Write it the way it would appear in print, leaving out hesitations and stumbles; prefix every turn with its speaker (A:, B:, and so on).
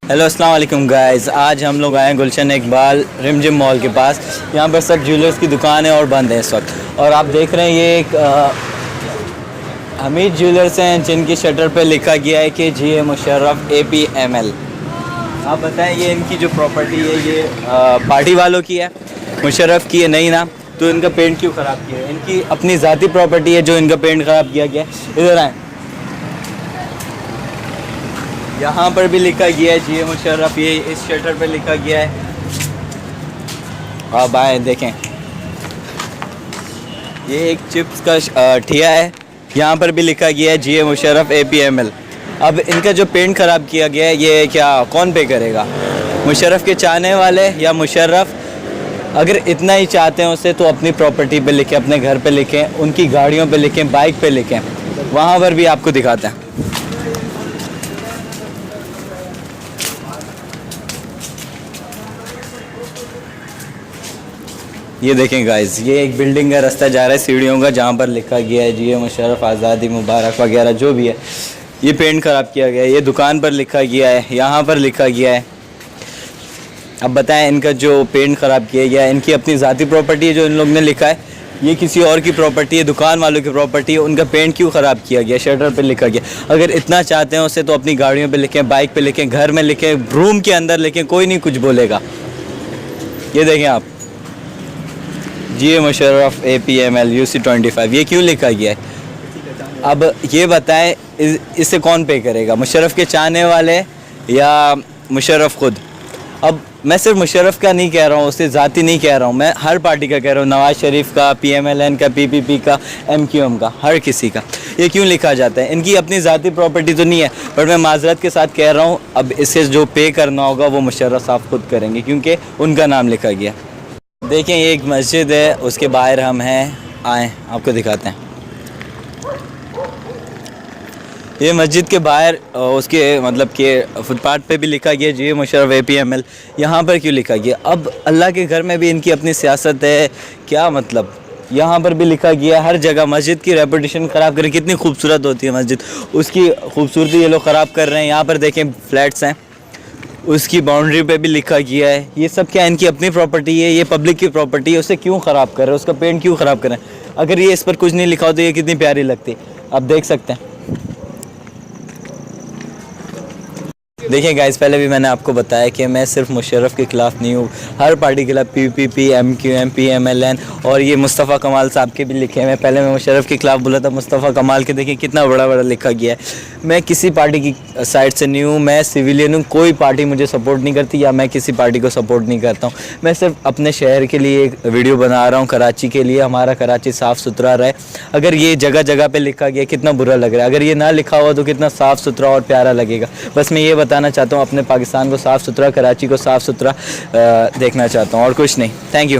A: Hello अस्सलाम वालेकुम guys. आज हम लोग आए हैं गुलशन इकबाल रिमझिम मॉल के पास। यहाँ पर सब ज्वेलर्स की दुकान है और बंद है इस वक्त। और आप देख रहे हैं ये एक हमीद ज्वेलर्स हैं जिनकी शटर पे लिखा गया है कि जी मुशर्रफ APML। आप बताएं ये इनकी जो प्रॉपर्टी है ये पार्टी वालों की है, मुशर्रफ की है नहीं ना, तो इनका पेंट क्यों ख़राब किया है? इनकी अपनी ज़ाती प्रॉपर्टी है जो इनका पेंट ख़राब किया गया है। इधर आए, यहाँ पर भी लिखा गया है जी मुशर्रफ, ये इस शटर पे लिखा गया है। आप आए देखें, ये एक चिप्स का ठिया है, यहाँ पर भी लिखा गया है जी मुशर्रफ APML। अब इनका जो पेंट ख़राब किया गया है ये क्या कौन पे करेगा? मुशर्रफ के चाहने वाले या मुशर्रफ? अगर इतना ही चाहते हैं उसे तो अपनी प्रॉपर्टी पे लिखें, अपने घर पे लिखें, उनकी गाड़ियों पे लिखें, बाइक पे लिखें, वहाँ पर भी आपको दिखाते हैं। ये देखें गाइस, ये एक बिल्डिंग का रास्ता जा रहा है सीढ़ियों का, जहाँ पर लिखा गया है जी मुशर्रफ आज़ादी मुबारक वगैरह जो भी है। ये पेंट ख़राब किया गया है, ये दुकान पर लिखा गया है, यहाँ पर लिखा गया है। अब बताएं, इनका जो पेंट ख़राब किया गया है इनकी अपनी ज़ाती प्रॉपर्टी है जो इन लोग ने लिखा है, ये किसी और की प्रॉपर्टी है, दुकान वालों की प्रॉपर्टी है, उनका पेंट क्यों ख़राब किया गया? शटर पे लिखा गया। अगर इतना चाहते हैं उसे तो अपनी गाड़ियों पे लिखें, बाइक पे लिखें, घर में लिखें, रूम के अंदर लिखें, कोई नहीं कुछ बोलेगा। ये देखें आप, जी मुशर्रफ APML UC25, ये क्यों लिखा गया है? अब ये बताएं इसे कौन पे करेगा? मुशर्रफ के चाहने वाले या मुशर्रफ खुद? अब मैं सिर्फ मुशर्रफ का नहीं कह रहा हूँ, उससे ज़ाती नहीं कह रहा हूँ, मैं हर पार्टी का कह रहा हूँ, नवाज़ शरीफ का, PMLN का, PPP का, MQM का, हर किसी का। ये क्यों लिखा जाता है? इनकी अपनी ज़ाती प्रॉपर्टी तो नहीं है, पर मैं माजरत के साथ कह रहा हूँ अब इसे जो पे करना होगा वो मुशर्रफ साहब खुद करेंगे क्योंकि उनका नाम लिखा गया। देखें, ये एक मस्जिद है, उसके बाहर हम हैं, आएँ आपको दिखाते हैं। ये मस्जिद के बाहर उसके मतलब कि फुटपाथ पे भी लिखा गया जी मुशर्रफ APML। यहाँ पर क्यों लिखा गया? अब अल्लाह के घर में भी इनकी अपनी सियासत है, क्या मतलब? यहाँ पर भी लिखा गया, हर जगह मस्जिद की रेपुटेशन ख़राब करें। कितनी खूबसूरत होती है मस्जिद, उसकी खूबसूरती ये लोग ख़राब कर रहे हैं। यहाँ पर देखें फ्लैट्स हैं, उसकी बाउंड्री पे भी लिखा गया है। ये सब क्या इनकी अपनी प्रॉपर्टी है, ये पब्लिक की प्रॉपर्टी है, उसे क्यों ख़राब कर रहे हैं? उसका पेंट क्यों ख़राब करें? अगर ये इस पर कुछ नहीं लिखा हो तो ये कितनी प्यारी लगती। आप देख सकते हैं। देखिए गाइस, पहले भी मैंने आपको बताया कि मैं सिर्फ मुशर्रफ के ख़िलाफ़ नहीं हूँ, हर पार्टी के खिलाफ, PPP, MQM, PMLN और ये मुस्तफ़ा कमाल साहब के भी लिखे हैं। पहले मैं मुशर्रफ के ख़िलाफ़ बोला था, मुस्तफ़ा कमाल के देखिए कितना बड़ा बड़ा लिखा गया है। मैं किसी पार्टी की साइड से नहीं हूँ, मैं सिविलियन हूँ, कोई पार्टी मुझे सपोर्ट नहीं करती या मैं किसी पार्टी को सपोर्ट नहीं करता हूँ। मैं सिर्फ अपने शहर के लिए एक वीडियो बना रहा हूँ, कराची के लिए, हमारा कराची साफ़ सुथरा रहे। अगर ये जगह जगह पर लिखा गया कितना बुरा लग रहा है, अगर ये ना लिखा हुआ तो कितना साफ़ सुथरा और प्यारा लगेगा। बस मैं ये बताना चाहता हूँ, अपने पाकिस्तान को साफ़ सुथरा, कराची को साफ़ सुथरा देखना चाहता हूँ और कुछ नहीं। Thank you.